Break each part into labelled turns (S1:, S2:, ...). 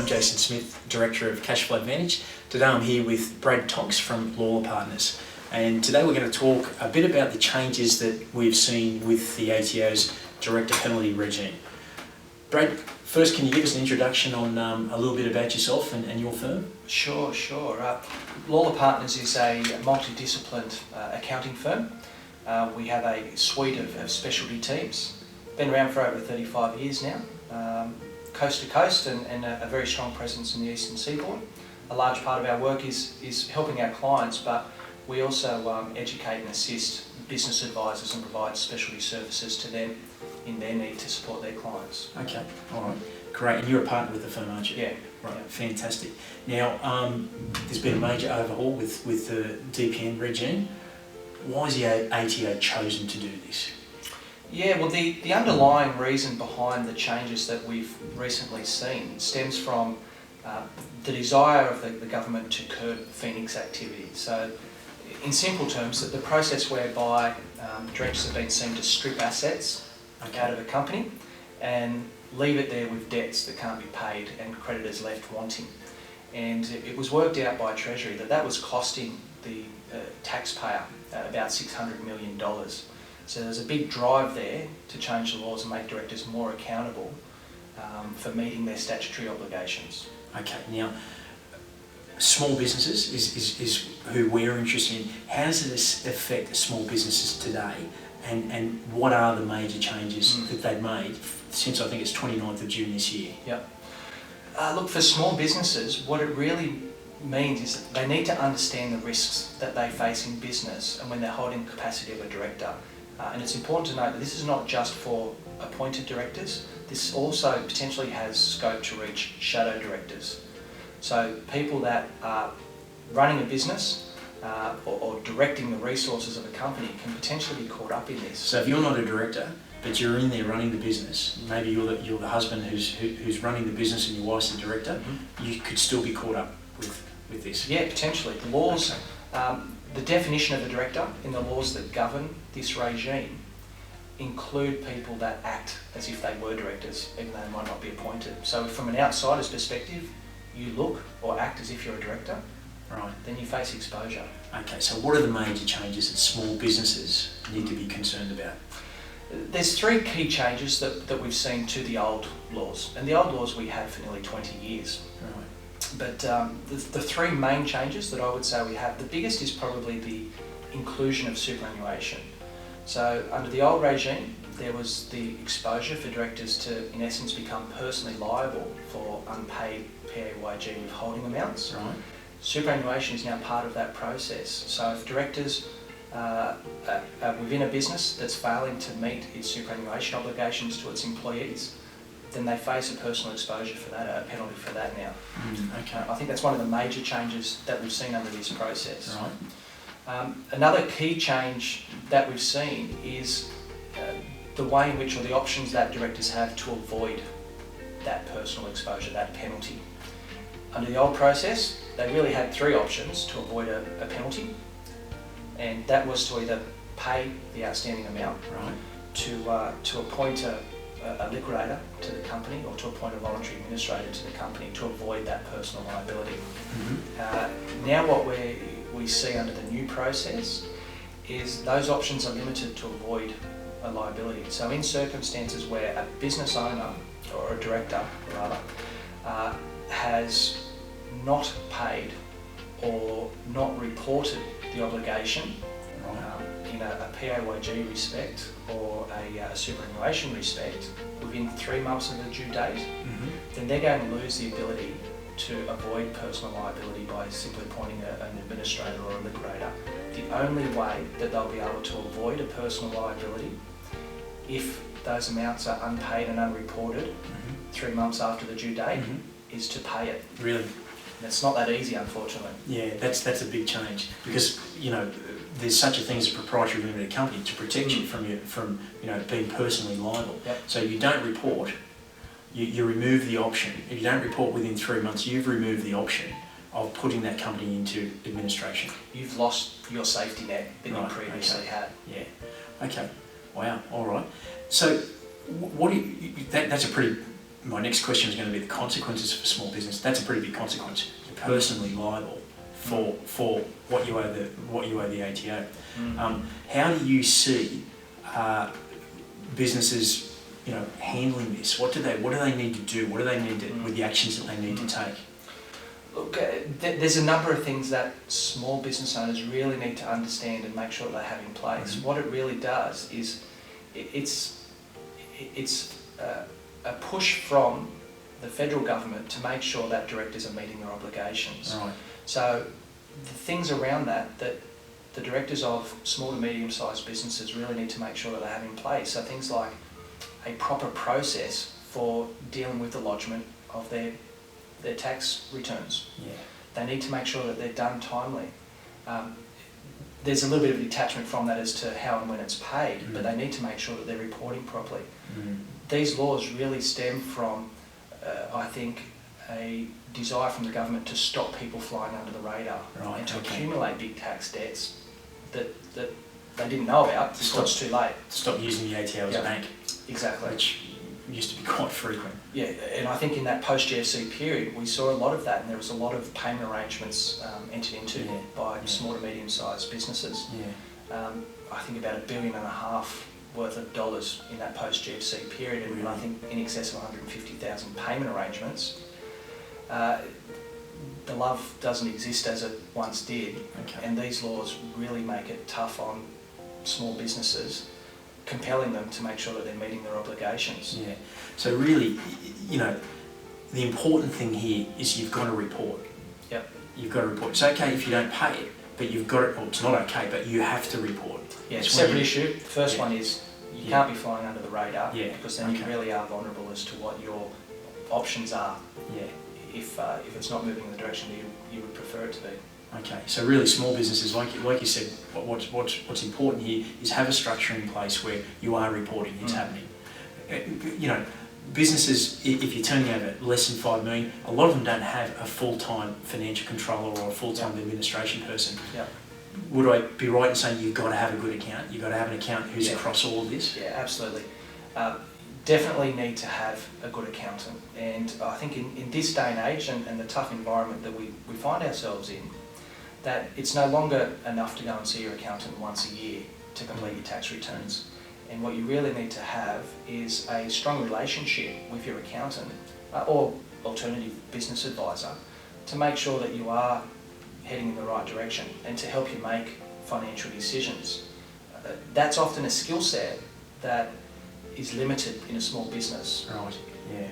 S1: I'm Jason Smith, Director of CashFlow Advantage. Today I'm here with Brad Tonks from Lawler Partners, and today we're going to talk a bit about the changes that we've seen with the ATO's Director Penalty regime. Brad, first can you give us an introduction on a little bit about yourself and your firm?
S2: Sure. Lawler Partners is a multidisciplined accounting firm. We have a suite of specialty teams. Been around for over 35 years now, coast to coast, and a very strong presence in the eastern seaboard. A large part of our work is helping our clients, but we also educate and assist business advisors and provide specialty services to them in their need to support their clients.
S1: Okay, all right, great. And you're a partner with the firm, aren't you?
S2: Yeah.
S1: Right, yeah. Fantastic. Now, there's been a major overhaul with the DPN regime. Why has the ATO chosen to do this?
S2: Yeah, well, the underlying reason behind the changes that we've recently seen stems from the desire of the government to curb Phoenix activity. So, in simple terms, the process whereby directors have been seen to strip assets out of a company and leave it there with debts that can't be paid and creditors left wanting. And it was worked out by Treasury that was costing the taxpayer about $600 million. So there's a big drive there to change the laws and make directors more accountable for meeting their statutory obligations.
S1: Okay, now, small businesses is who we're interested in. How does this affect small businesses today, and what are the major changes that they've made since, I think it's 29th of June this year?
S2: Yep. Look, for small businesses, what it really means is that they need to understand the risks that they face in business and when they're holding the capacity of a director. And it's important to note that this is not just for appointed directors. This also potentially has scope to reach shadow directors. So people that are running a business or directing the resources of a company can potentially be caught up in this.
S1: So if you're not a director, but you're in there running the business, maybe you're the husband who's running the business and your wife's the director, you could still be caught up with this.
S2: Yeah, potentially. The laws, the definition of a director in the laws that govern this regime include people that act as if they were directors, even though they might not be appointed. So from an outsider's perspective, you look or act as if you're a director,
S1: right? Then
S2: you face exposure.
S1: Okay, so what are the major changes that small businesses need to be concerned about?
S2: There's three key changes that we've seen to the old laws, and the old laws we had for nearly 20 years.
S1: Right.
S2: But the three main changes that I would say we have, the biggest is probably the inclusion of superannuation. So under the old regime, there was the exposure for directors to, in essence, become personally liable for unpaid PAYG withholding amounts.
S1: Right.
S2: Superannuation is now part of that process. So if directors are within a business that's failing to meet its superannuation obligations to its employees, then they face a personal exposure for that, a penalty for that now.
S1: Okay.
S2: I think that's one of the major changes that we've seen under this process.
S1: Right.
S2: Another key change that we've seen is the way in which, or the options that directors have to avoid that personal exposure, that penalty. Under the old process, they really had three options to avoid a penalty, and that was to either pay the outstanding amount,
S1: right,
S2: to appoint a liquidator to the company, or to appoint a voluntary administrator to the company to avoid that personal liability. Now what we see under the new process is those options are limited to avoid a liability. So in circumstances where a business owner, or a director rather, has not paid or not reported the obligation in a PAYG respect or a superannuation respect within 3 months of the due date, then they're going to lose the ability to avoid personal liability by simply appointing an administrator or a liquidator. The only way that they'll be able to avoid a personal liability, if those amounts are unpaid and unreported 3 months after the due date, is to pay it.
S1: Really?
S2: And it's not that easy, unfortunately.
S1: Yeah, that's a big change, because there's such a thing as a proprietary limited company to protect you from being personally liable.
S2: Yep.
S1: So you don't report, you remove the option. If you don't report within 3 months, you've removed the option of putting that company into administration.
S2: You've lost your safety net that you previously had.
S1: Yeah. Okay. Wow. All right. So, that's a pretty my next question is going to be the consequences for small business. That's a pretty big consequence. You're personally liable for what you owe the ATO. How do you see businesses, handling this? What do they need to do? What do they need to, with the actions that they need to take?
S2: Look, there's a number of things that small business owners really need to understand and make sure they have in place. What it really does is it's a push from the federal government to make sure that directors are meeting their obligations.
S1: Right.
S2: So the things around that the directors of small to medium-sized businesses really need to make sure that they have in place. So things like a proper process for dealing with the lodgement of their tax returns.
S1: Yeah.
S2: They need to make sure that they're done timely. There's a little bit of detachment from that as to how and when it's paid, but they need to make sure that they're reporting properly. These laws really stem from, I think, a desire from the government to stop people flying under the radar and to accumulate big tax debts that they didn't know about until it's too late.
S1: Stop using the ATO as a bank.
S2: Exactly.
S1: Which used to be quite frequent.
S2: Yeah, and I think in that post-GFC period we saw a lot of that, and there was a lot of payment arrangements entered into by small to medium-sized businesses. I think about $1.5 billion worth of dollars in that post-GFC period, and I think in excess of 150,000 payment arrangements. The love doesn't exist as it once did, and these laws really make it tough on small businesses, compelling them to make sure that they're meeting their obligations.
S1: Yeah. So really, the important thing here is you've got to report.
S2: Yep.
S1: You've got to report. It's okay if you don't pay it, but you've got it. Well, it's not okay, but you have to report.
S2: Yeah, it's a separate issue. First one is you can't be flying under the radar, because then you really are vulnerable as to what your options are.
S1: Yeah.
S2: If it's not moving in the direction that you would prefer it to be.
S1: Okay, so really small businesses, like you said, what's important here is have a structure in place where you are reporting it's happening. Businesses, if you're turning over less than $5 million, a lot of them don't have a full-time financial controller or a full-time administration person.
S2: Yep.
S1: Would I be right in saying you've got to have a good account? You've got to have an accountant who's across all of this?
S2: Yeah, absolutely. Definitely need to have a good accountant, and I think in this day and age and the tough environment that we find ourselves in, that it's no longer enough to go and see your accountant once a year to complete your tax returns. And what you really need to have is a strong relationship with your accountant or alternative business advisor to make sure that you are heading in the right direction and to help you make financial decisions. That's often a skill set that is limited in a small business.
S1: Right, yeah.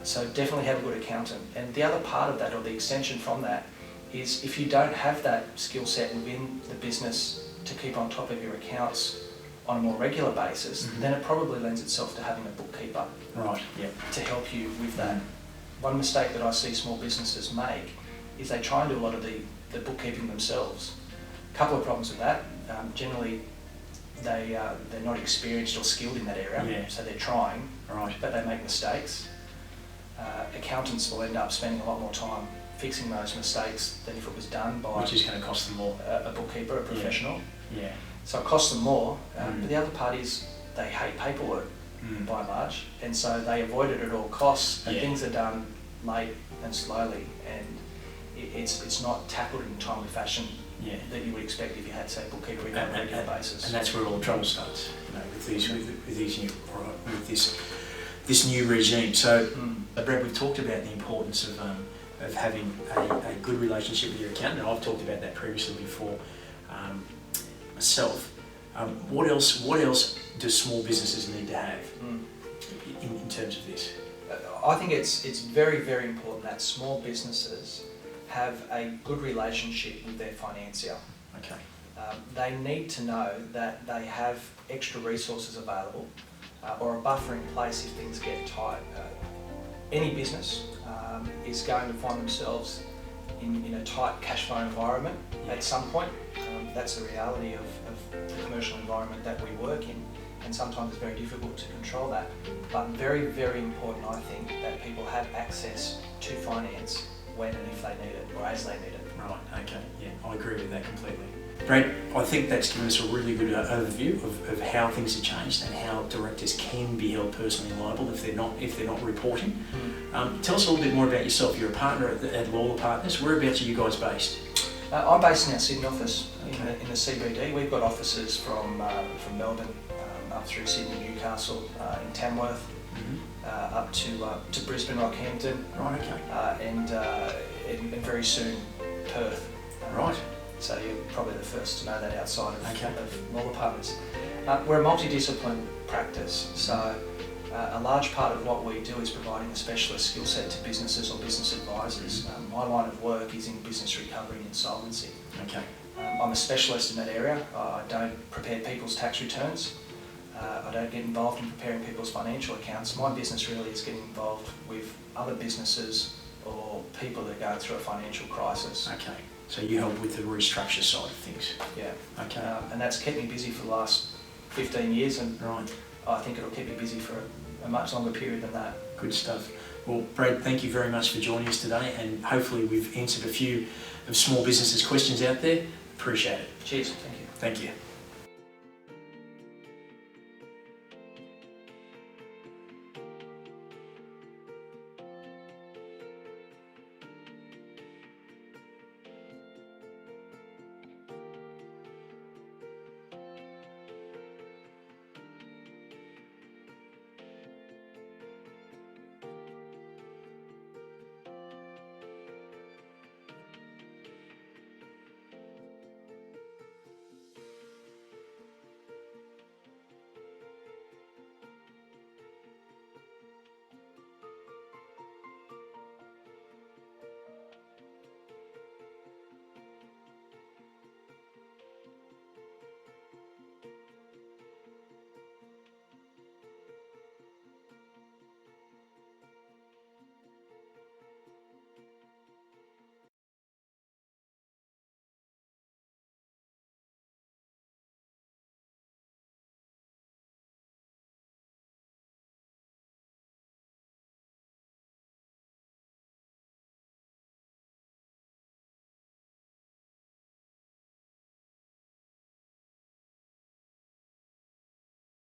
S2: So definitely have a good accountant. And the other part of that, or the extension from that, is if you don't have that skill set within the business to keep on top of your accounts on a more regular basis, then it probably lends itself to having a bookkeeper to help you with that. One mistake that I see small businesses make is they try and do a lot of the bookkeeping themselves. A couple of problems with that. Generally, they're not experienced or skilled in that area, so they're trying, but they make mistakes. Accountants will end up spending a lot more time fixing those mistakes than if it was done by
S1: which is going to cost them more.
S2: A bookkeeper, a professional.
S1: Yeah.
S2: So it costs them more, but the other part is they hate paperwork by and large, and so they avoid it at all costs, and things are done late and slowly, and it's not tackled in a timely fashion that you would expect if you had, say, bookkeeping on a regular basis.
S1: And that's where all the trouble starts, with this new regime. So, Brad, we've talked about the importance of having a good relationship with your accountant, and I've talked about that previously before myself. What else do small businesses need to have in terms of this?
S2: I think it's very, very important that small businesses have a good relationship with their financier.
S1: Okay.
S2: They need to know that they have extra resources available or a buffer in place if things get tight. Any business is going to find themselves in a tight cash flow environment at some point. That's the reality of the commercial environment that we work in, and sometimes it's very difficult to control that. But very, very important, I think, that people have access to finance when and if they need it, or as they need it.
S1: Right, okay, yeah, I agree with that completely. Brad, I think that's given us a really good overview of how things have changed and how directors can be held personally liable if they're not reporting. Tell us a little bit more about yourself. You're a partner at Lawler Partners. Whereabouts are you guys based?
S2: I'm based in our Sydney office,
S1: Okay.
S2: in the CBD. We've got offices from Melbourne up through Sydney, Newcastle, in Tamworth, up to Brisbane, Rockhampton,
S1: Right, okay.
S2: And very soon Perth.
S1: Right.
S2: So you're probably the first to know that outside
S1: Okay.
S2: of Lawler Partners. We're a multidiscipline practice, so a large part of what we do is providing a specialist skill set to businesses or business advisors. My line of work is in business recovery and insolvency.
S1: Okay.
S2: I'm a specialist in that area. I don't prepare people's tax returns. I don't get involved in preparing people's financial accounts. My business really is getting involved with other businesses or people that are going through a financial crisis.
S1: Okay. So you help with the restructure side of things.
S2: Yeah.
S1: Okay.
S2: And that's kept me busy for the last 15 years, and
S1: Right.
S2: I think it'll keep me busy for a much longer period than that.
S1: Good stuff. Well, Brad, thank you very much for joining us today, and hopefully we've answered a few of small businesses' questions out there. Appreciate it.
S2: Cheers. Thank you.
S1: Thank you.